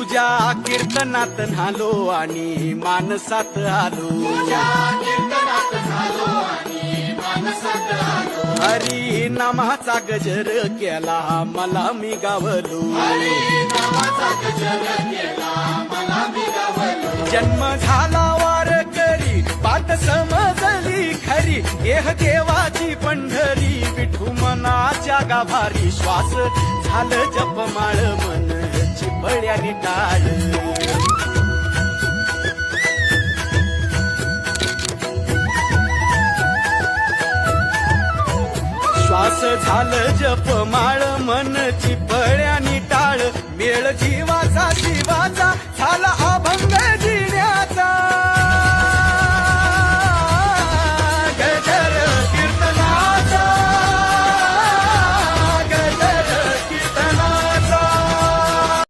तुझ्या कीर्तनात न्हालो आणि मानसात आलो. हरी नामाचा गजर केला मला मी गावलो. जन्म झाला वारकरी पाठ समजली खरी. देह देवाची पंढरी विठू मनाच्या गाभारी. श्वास झालं जपमाळ मन चिपळ्यानी टाळ. श्वास झालं जपमाळ मन चिपळ्यानी टाळ. मेळ जीवाचा शिवा